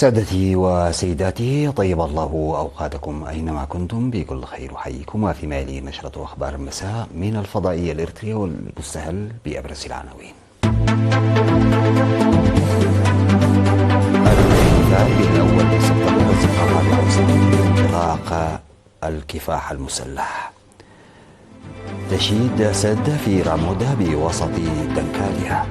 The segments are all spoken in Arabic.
سادتي وسيداتي، طيب الله أوقاتكم أينما كنتم بكل خير. أحييكم وفي مالي نشرة أخبار المساء من الفضائية الإريترية والمستهل بأبرز العناوين. الاحتفال بالأول من سبتمبر الذكرى الرابعة والستين انطلاق الكفاح المسلح. تشييد سد في رامودا بوسط دنكاليا.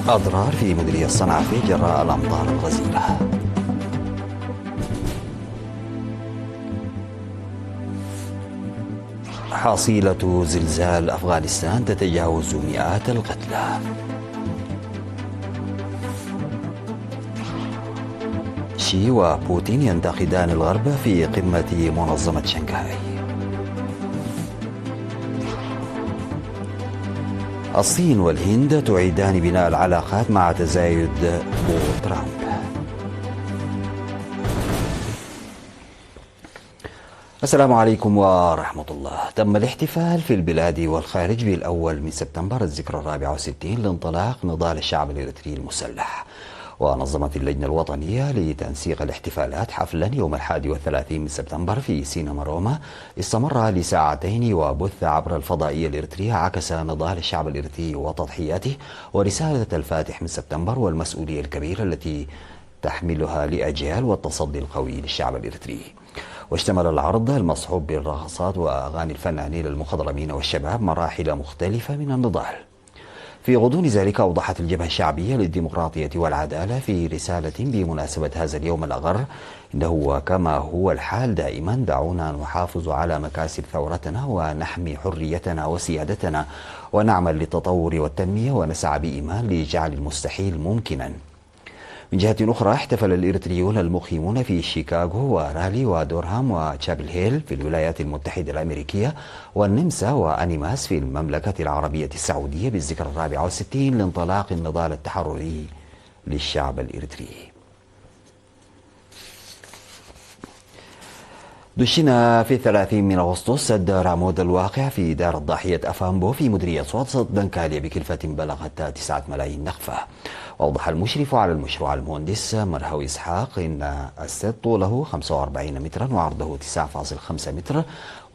أضرار في مديرية الصنعفي جراء الأمطار الغزيرة. حصيلة زلزال أفغانستان تتجاوز مئات القتلى. شي وبوتين ينتقدان الغرب في قمة منظمة شنغهاي. الصين والهند تعيدان بناء العلاقات مع تزايد ترامب. السلام عليكم ورحمة الله. تم الاحتفال في البلاد والخارج بالأول من سبتمبر الذكرى الرابعة والستين لانطلاق نضال الشعب الإريتري المسلح. ونظمت اللجنة الوطنية لتنسيق الاحتفالات حفلا يوم 31 من سبتمبر في سينما روما استمر لساعتين وبث عبر الفضائية الإريترية عكس نضال الشعب الإريتري وتضحياته ورسالة الفاتح من سبتمبر والمسؤولية الكبيرة التي تحملها لأجيال والتصدي القوي للشعب الإريتري. واشتمل العرض المصحوب بالرقصات وأغاني الفنانين المخضرمين والشباب مراحل مختلفة من النضال. في غضون ذلك أوضحت الجبهة الشعبية للديمقراطية والعدالة في رسالة بمناسبة هذا اليوم الأغر: إنه كما هو الحال دائما دعونا نحافظ على مكاسب ثورتنا ونحمي حريتنا وسيادتنا ونعمل للتطور والتنمية ونسعى بإيمان لجعل المستحيل ممكنا. من جهة أخرى احتفل الإريتريون المقيمون في شيكاغو ورالي ودورهام وتشابل هيل في الولايات المتحدة الأمريكية والنمسا وأنيماس في المملكة العربية السعودية بالذكرى الرابعة والستين لانطلاق النضال التحرري للشعب الإريتري. دشن في 30 من أغسطس سد رامود الواقع في دار الضاحية أفامبو في مديرية وسط دنكاليا بكلفة بلغت 9 ملايين نقفة. وأوضح المشرف على المشروع المهندس مرهوي إسحاق إن السد طوله 45 مترا وعرضه 9.5 متر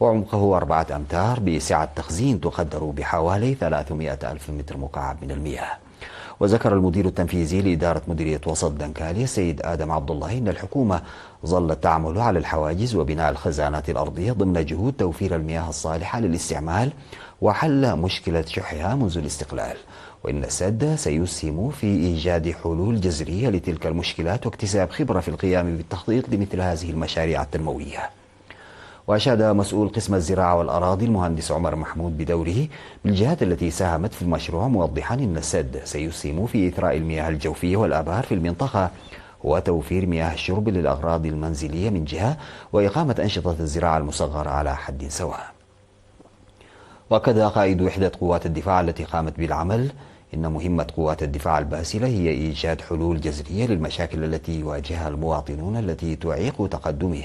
وعمقه 4 أمتار بسعة تخزين تقدر بحوالي 300 ألف متر مكعب من المياه. وذكر المدير التنفيذي لإدارة مديرية وسط دنكاليا السيد آدم عبد الله إن الحكومة ظلت تعمل على الحواجز وبناء الخزانات الأرضية ضمن جهود توفير المياه الصالحة للاستعمال وحل مشكلة شحها منذ الاستقلال، وإن السد سيسهم في إيجاد حلول جذرية لتلك المشكلات واكتساب خبرة في القيام بالتخطيط لمثل هذه المشاريع التنموية. وأشاد مسؤول قسم الزراعة والأراضي المهندس عمر محمود بدوره بالجهات التي ساهمت في المشروع، موضحا أن السد سيسهم في إثراء المياه الجوفية والآبار في المنطقة وتوفير مياه الشرب للأغراض المنزلية من جهة وإقامة أنشطة الزراعة المصغرة على حد سواء. وأكد قائد وحدة قوات الدفاع التي قامت بالعمل إن مهمة قوات الدفاع الباسلة هي إيجاد حلول جذرية للمشاكل التي يواجهها المواطنون التي تعيق تقدمه،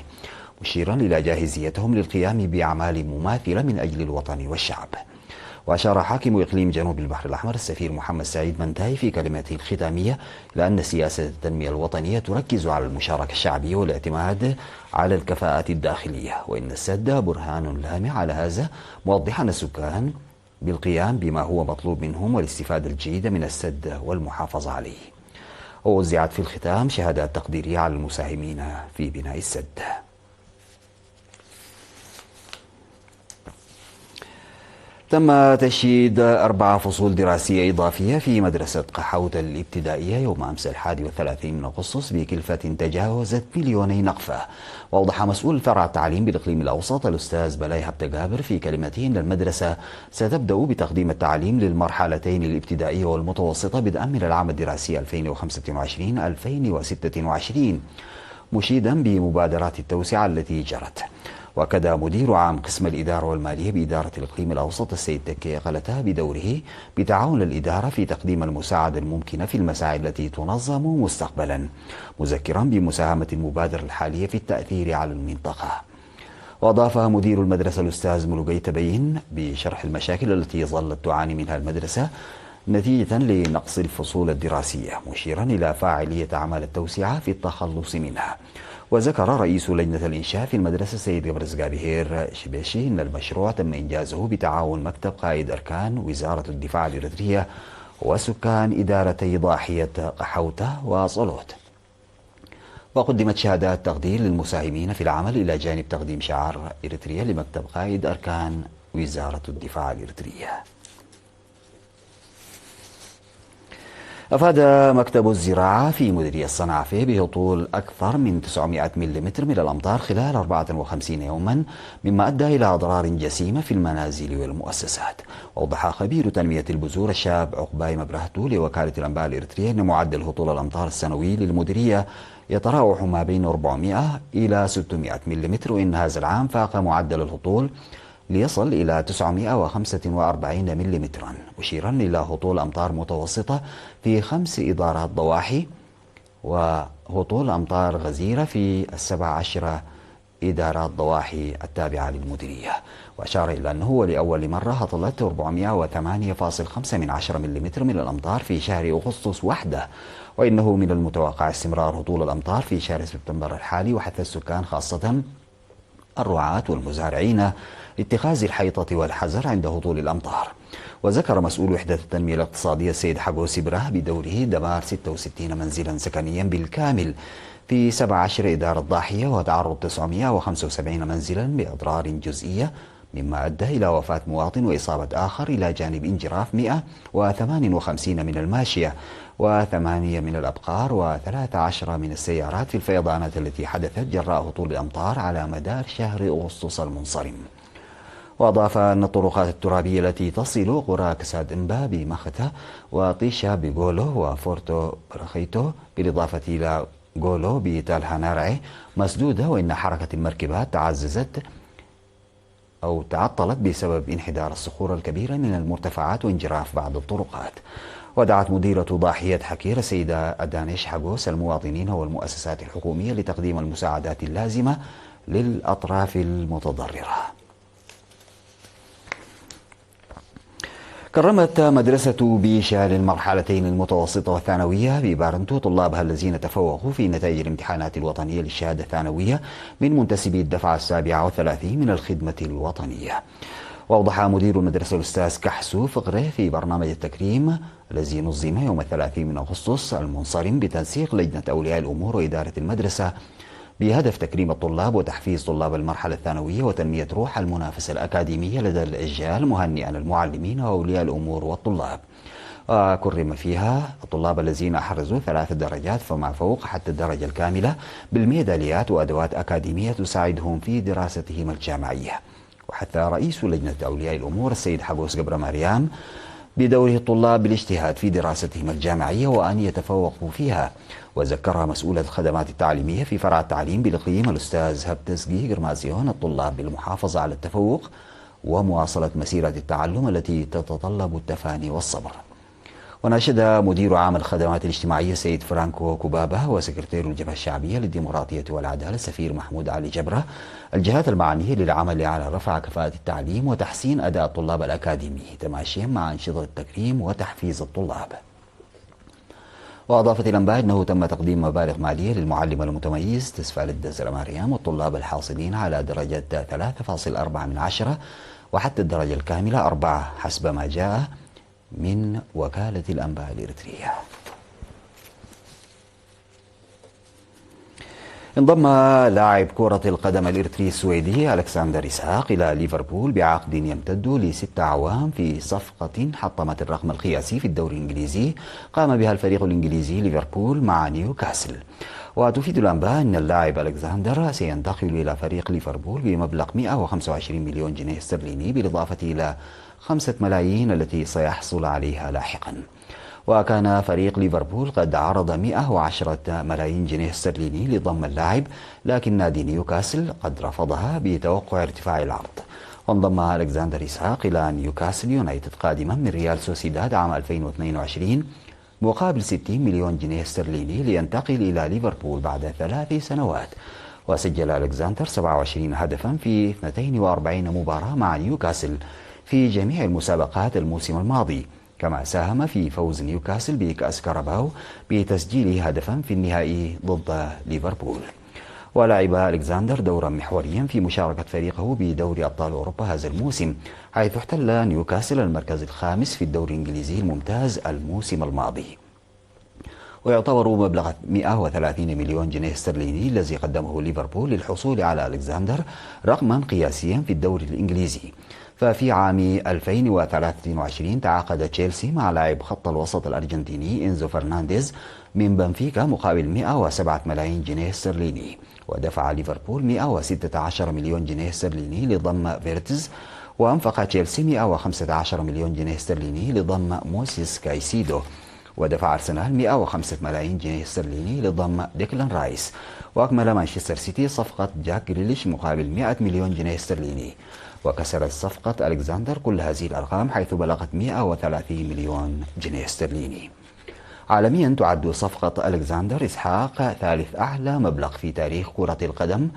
مشيرا إلى جاهزيتهم للقيام بأعمال مماثلة من أجل الوطن والشعب. وأشار حاكم إقليم جنوب البحر الأحمر السفير محمد سعيد منتاي في كلمته الختامية إلى أن سياسة التنمية الوطنية تركز على المشاركة الشعبية والاعتماد على الكفاءات الداخلية، وإن السد برهان لامع على هذا، موضحا السكان بالقيام بما هو مطلوب منهم والاستفادة الجيدة من السد والمحافظة عليه. ووزعت في الختام شهادات تقديرية على المساهمين في بناء السد. تم تشييد 4 فصول دراسية إضافية في مدرسة قحوت الابتدائية يوم أمس 31 من أغسطس بكلفة تجاوزت مليوني نقفة. وأوضح مسؤول فرع التعليم بالإقليم الأوسط الأستاذ بلاي هبتجابر في كلمته أن المدرسة ستبدأ بتقديم التعليم للمرحلتين الابتدائية والمتوسطة بدءا من العام الدراسي 2025-2026، مشيدا بمبادرات التوسعة التي جرت. وأكد مدير عام قسم الإدارة والمالية بإدارة الإقليم الأوسط السيد تكي قلتها بدوره بتعاون الإدارة في تقديم المساعدة الممكنة في المساعي التي تنظم مستقبلا، مذكرا بمساهمة المبادرة الحالية في التأثير على المنطقة. وأضاف مدير المدرسة الأستاذ ملوقي تبين بشرح المشاكل التي ظلت تعاني منها المدرسة نتيجة لنقص الفصول الدراسية، مشيرا إلى فاعلية أعمال التوسعة في التخلص منها. وذكر رئيس لجنة الإنشاء في المدرسة سيد قبرس قابيهير شبيشي أن المشروع تم إنجازه بتعاون مكتب قائد أركان وزارة الدفاع الإريترية وسكان إدارتي ضاحية قحوتة وصلوت. وقدمت شهادات تقدير للمساهمين في العمل إلى جانب تقديم شعار إريتريا لمكتب قائد أركان وزارة الدفاع الإريترية. أفاد مكتب الزراعة في مديرية الصنعفة بهطول أكثر من 900 ملم من الأمطار خلال 54 يوما، مما أدى إلى أضرار جسيمة في المنازل والمؤسسات. وأوضح خبير تنمية البذور الشاب عقباي مبرهتو لوكالة الأنباء الإريترية أن معدل هطول الأمطار السنوي للمديرية يتراوح ما بين 400 إلى 600 ملم، وإن هذا العام فاق معدل الهطول ليصل إلى 945 ملم، مشيرا إلى هطول أمطار متوسطة في 5 إدارات ضواحي وهطول أمطار غزيرة في 17 إدارات ضواحي التابعة للمديرية. وأشار إلى أنه لأول مرة هطلت 408.5 ملم من الأمطار في شهر أغسطس وحده، وإنه من المتوقع استمرار هطول الأمطار في شهر سبتمبر الحالي، وحث السكان خاصة الرعاة والمزارعين لاتخاذ الحيطة والحذر عند هطول الأمطار. وذكر مسؤول وحدة التنمية الاقتصادية السيد حقوسي بره بدوره دمار 66 منزلا سكنيا بالكامل في 17 إدارة ضاحية وتعرض 975 منزلا بأضرار جزئية، مما أدى إلى وفاة مواطن وإصابة آخر، إلى جانب انجراف 158 من الماشية و8 من الأبقار و13 من السيارات في الفيضانات التي حدثت جراء هطول الأمطار على مدار شهر أغسطس المنصرم. وأضاف أن الطرقات الترابية التي تصل قرى كساد إمبا بمخته وطيشة بغولو وفورتو برخيتو بالإضافة إلى غولو بتال هانارعي مسدودة، وإن حركة المركبات تعطلت بسبب انحدار الصخور الكبيرة من المرتفعات وانجراف بعض الطرقات. ودعت مديرة ضاحية حكير السيدة أدانيش حقوس المواطنين والمؤسسات الحكومية لتقديم المساعدات اللازمة للأطراف المتضررة. كرمت مدرسة بيشا للمرحلتين المتوسطة والثانوية ببارنتو طلابها الذين تفوقوا في نتائج الامتحانات الوطنية للشهادة الثانوية من منتسبي الدفعة 37 من الخدمة الوطنية. وأوضح مدير المدرسة الأستاذ كحسو فقره في برنامج التكريم الذي نظم يوم 30 من أغسطس المنصرم بتنسيق لجنة أولياء الأمور وإدارة المدرسة بهدف تكريم الطلاب وتحفيز طلاب المرحلة الثانوية وتنمية روح المنافسة الأكاديمية لدى الأجيال، مهنئا المعلمين وأولياء الأمور والطلاب. وكرم فيها الطلاب الذين أحرزوا 3 درجات فما فوق حتى الدرجة الكاملة بالميداليات وأدوات أكاديمية تساعدهم في دراستهم الجامعية. وحث رئيس لجنة أولياء الأمور السيد حقوس قبر مريم بدوره الطلاب بالاجتهاد في دراستهم الجامعية وأن يتفوقوا فيها. وذكرها مسؤولة الخدمات التعليمية في فرع التعليم بالإقليم الأستاذ هبتسقي قرمازيون الطلاب بالمحافظة على التفوق ومواصلة مسيرة التعلم التي تتطلب التفاني والصبر. وناشد مدير عام الخدمات الاجتماعية سيد فرانكو كوبابا وسكرتير الجبهة الشعبية للديمقراطية والعدالة السفير محمود علي جبرة الجهات المعنية للعمل على رفع كفاءة التعليم وتحسين أداء الطلاب الأكاديمي تماشيا مع أنشطة التكريم وتحفيز الطلاب. وأضافت الأنباء أنه تم تقديم مبالغ مالية للمعلم المتميز تسفال الدزر مريم والطلاب الحاصلين على درجة 3.4 وحتى الدرجة الكاملة 4 حسب ما جاء من وكالة الأنباء الإريترية. انضم لاعب كرة القدم الإريتري السويدي ألكسندر إسحاق إلى ليفربول بعقد يمتد ل6 أعوام في صفقة حطمت الرقم القياسي في الدوري الإنجليزي قام بها الفريق الإنجليزي ليفربول مع نيوكاسل. وتفيد الأنباء أن اللاعب ألكسندر سينتقل إلى فريق ليفربول بمبلغ 125 مليون جنيه استرليني بالإضافة إلى 5 ملايين التي سيحصل عليها لاحقا. وكان فريق ليفربول قد عرض 110 ملايين جنيه استرليني لضم اللاعب، لكن نادي نيوكاسل قد رفضها بتوقع ارتفاع العرض. وانضم ألكسندر إسحاق إلى نيوكاسل يونايتد قادما من ريال سوسيداد عام 2022 مقابل 60 مليون جنيه استرليني لينتقل إلى ليفربول بعد 3 سنوات. وسجل ألكسندر 27 هدفا في 42 مباراة مع نيوكاسل في جميع المسابقات الموسم الماضي، كما ساهم في فوز نيوكاسل بكأس كاراباو بتسجيل هدفا في النهائي ضد ليفربول. ولعب ألكساندر دورا محوريا في مشاركة فريقه بدوري أبطال أوروبا هذا الموسم، حيث احتل نيوكاسل المركز الخامس في الدوري الإنجليزي الممتاز الموسم الماضي. ويعتبر مبلغ 130 مليون جنيه استرليني الذي قدمه ليفربول للحصول على ألكساندر رقما قياسيا في الدوري الإنجليزي. ففي عام 2023 تعاقد تشيلسي مع لاعب خط الوسط الأرجنتيني إنزو فرنانديز من بنفيكا مقابل 107 ملايين جنيه استرليني. ودفع ليفربول 116 مليون جنيه استرليني لضم فيرتز، وأنفق تشيلسي 115 مليون جنيه استرليني لضم موسيس كايسيدو. ودفع أرسنال 105 ملايين جنيه استرليني لضم ديكلان رايس. وأكمل مانشستر سيتي صفقة جاك جريليش مقابل 100 مليون جنيه استرليني. وكسرت صفقة ألكساندر كل هذه الأرقام حيث بلغت 130 مليون جنيه استرليني. عالميا تعد صفقة ألكساندر إسحاق ثالث أعلى مبلغ في تاريخ كرة القدم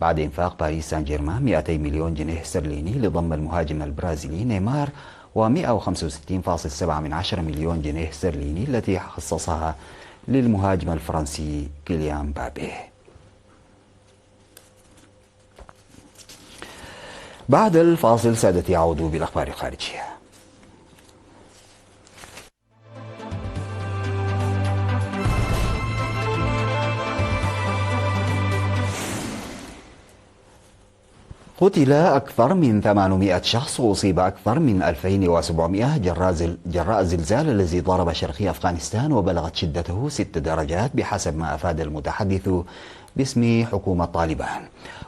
بعد إنفاق باريس سان جيرمان 200 مليون جنيه استرليني لضم المهاجم البرازيلي نيمار، و165.7 مليون جنيه استرليني التي خصصها للمهاجم الفرنسي كيليان بابي. بعد الفاصل سادتي يعود بالأخبار الخارجية. قتل أكثر من 800 شخص وأصيب أكثر من 2700 جراء الزلزال الذي ضرب شرقي أفغانستان وبلغت شدته 6 درجات بحسب ما أفاد المتحدث باسم حكومة طالبان.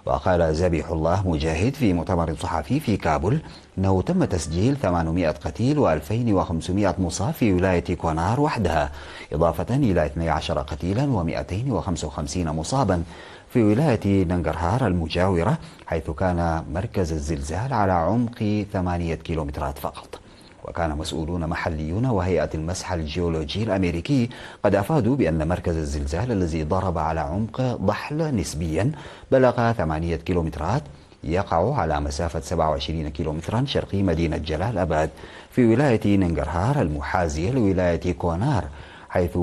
وقال ذبيح الله مجاهد في مؤتمر صحفي في كابول أنه تم تسجيل 800 قتيل و2500 مصاب في ولاية كونار وحدها، إضافة إلى 12 قتيلا و255 مصابا في ولاية ننغرهار المجاورة، حيث كان مركز الزلزال على عمق 8 كيلومترات فقط. وكان مسؤولون محليون وهيئة المسح الجيولوجي الأمريكي قد أفادوا بأن مركز الزلزال الذي ضرب على عمق ضحل نسبيا بلغ 8 كيلومترات، يقع على مسافة 27 كيلومترا شرقي مدينة جلال أباد في ولاية ننغرهار المحاذية لولاية كونار، حيث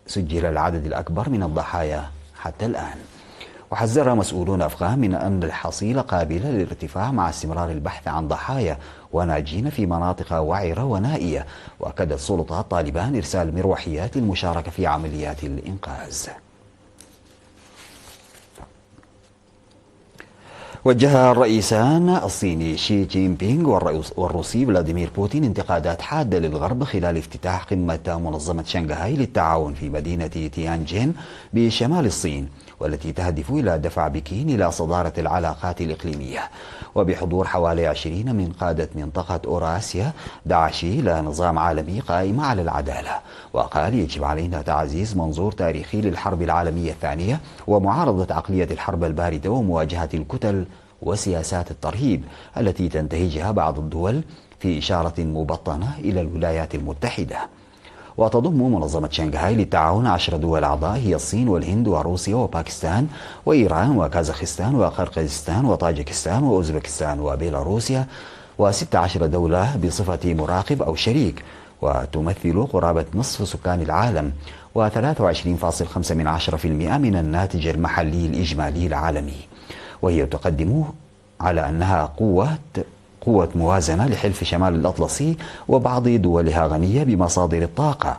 سجل العدد الأكبر من الضحايا حتى الآن. وحذر مسؤولون أفغان من أن الحصيلة قابلة للارتفاع مع استمرار البحث عن ضحايا وناجين في مناطق وعرة ونائية. وأكدت سلطات طالبان إرسال مروحيات للمشاركة في عمليات الإنقاذ. وجه الرئيسان الصيني شي جين بينغ والروسي فلاديمير بوتين انتقادات حادة للغرب خلال افتتاح قمة منظمة شنغهاي للتعاون في مدينة تيانجين بشمال الصين، والتي تهدف إلى دفع بكين إلى صدارة العلاقات الإقليمية. وبحضور حوالي 20 من قادة منطقة أوراسيا، دعا شي إلى نظام عالمي قائم على العدالة، وقال يجب علينا تعزيز منظور تاريخي للحرب العالمية الثانية ومعارضة عقلية الحرب الباردة ومواجهة الكتل وسياسات الترهيب التي تنتهجها بعض الدول، في إشارة مبطنة إلى الولايات المتحدة. وتضم منظمة شنغهاي للتعاون 10 دول أعضاء هي الصين والهند وروسيا وباكستان وإيران وكازاخستان وقرقيزستان وطاجكستان وأوزبكستان وبيلاروسيا، و16 دولة بصفة مراقب أو شريك، وتمثل قرابة نصف سكان العالم و23.5% من الناتج المحلي الإجمالي العالمي. وهي تقدم على أنها قوة موازنة لحلف شمال الأطلسي وبعض دولها غنية بمصادر الطاقة.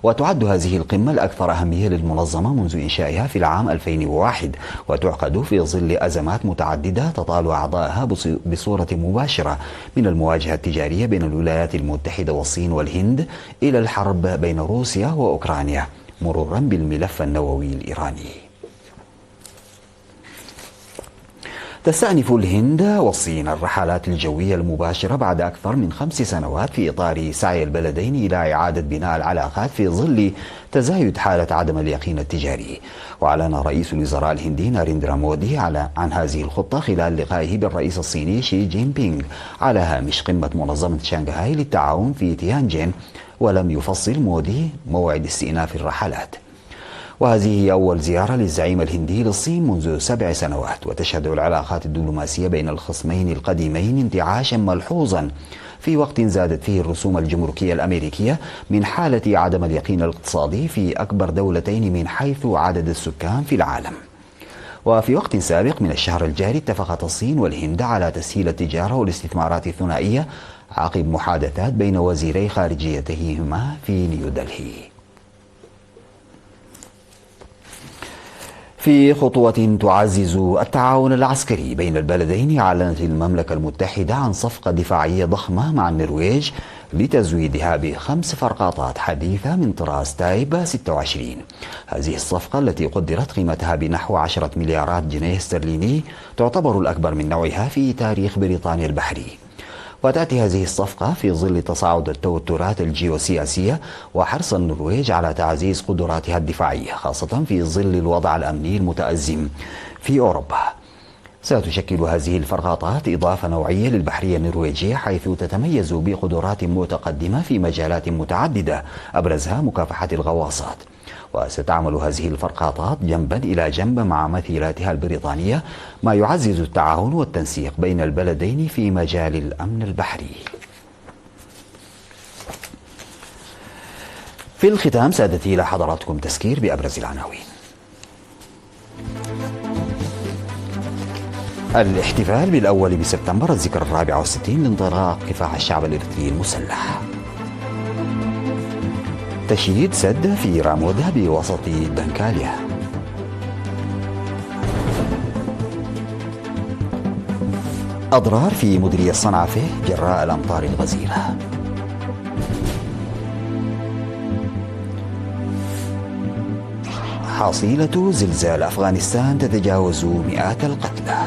وتعد هذه القمة الأكثر أهمية للمنظمة منذ إنشائها في العام 2001، وتعقد في ظل أزمات متعددة تطال أعضائها بصورة مباشرة، من المواجهة التجارية بين الولايات المتحدة والصين والهند إلى الحرب بين روسيا وأوكرانيا، مرورا بالملف النووي الإيراني. تستأنف الهند والصين الرحلات الجوية المباشرة بعد أكثر من 5 سنوات في إطار سعي البلدين إلى إعادة بناء العلاقات في ظل تزايد حالة عدم اليقين التجاري. وأعلن رئيس الوزراء الهندي ناريندرا مودي عن هذه الخطة خلال لقائه بالرئيس الصيني شي جين بينغ على هامش قمة منظمة شنغهاي للتعاون في تيانجين، ولم يفصل مودي موعد استئناف الرحلات. وهذه هي أول زيارة للزعيم الهندي للصين منذ 7 سنوات، وتشهد العلاقات الدبلوماسية بين الخصمين القديمين انتعاشا ملحوظا في وقت زادت فيه الرسوم الجمركية الأمريكية من حالة عدم اليقين الاقتصادي في أكبر دولتين من حيث عدد السكان في العالم. وفي وقت سابق من الشهر الجاري اتفقت الصين والهند على تسهيل التجارة والاستثمارات الثنائية عقب محادثات بين وزيري خارجيتيهما في نيودلهي. في خطوة تعزز التعاون العسكري بين البلدين، أعلنت المملكة المتحدة عن صفقة دفاعية ضخمة مع النرويج لتزويدها ب5 فرقاطات حديثة من طراز تايب 26. هذه الصفقة التي قدرت قيمتها بنحو 10 مليارات جنيه استرليني تعتبر الأكبر من نوعها في تاريخ بريطانيا البحري. وتأتي هذه الصفقة في ظل تصاعد التوترات الجيوسياسية وحرص النرويج على تعزيز قدراتها الدفاعية، خاصة في ظل الوضع الأمني المتأزم في أوروبا. ستشكل هذه الفرقاطات إضافة نوعية للبحرية النرويجية، حيث تتميز بقدرات متقدمة في مجالات متعددة أبرزها مكافحة الغواصات. وستعمل هذه الفرقاطات جنبا إلى جنب مع مثيلاتها البريطانية، ما يعزز التعاون والتنسيق بين البلدين في مجال الأمن البحري. في الختام سادتي إلى حضراتكم تذكير بأبرز العناوين. الاحتفال بالأول بسبتمبر، الذكرى 64 لانطلاق كفاح الشعب الإريتري المسلح. تشييد سد في رامودا بوسط دنكاليا. أضرار في مديرية صنعفة جراء الأمطار الغزيرة. حصيلة زلزال أفغانستان تتجاوز مئات القتلى.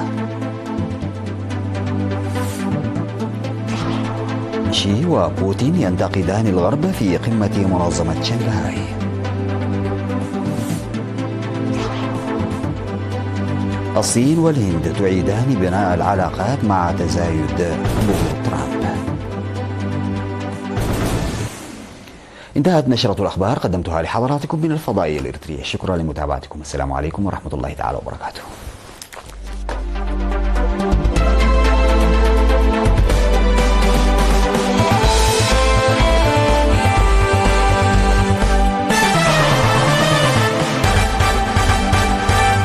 شي وبوتين ينتقدان الغرب في قمة منظمة شنغهاي. الصين والهند تعيدان بناء العلاقات مع تزايد ظهور ترامب. انتهت نشرة الأخبار، قدمتها لحضراتكم من الفضائية الإريترية. شكرا لمتابعتكم، السلام عليكم ورحمة الله تعالى وبركاته.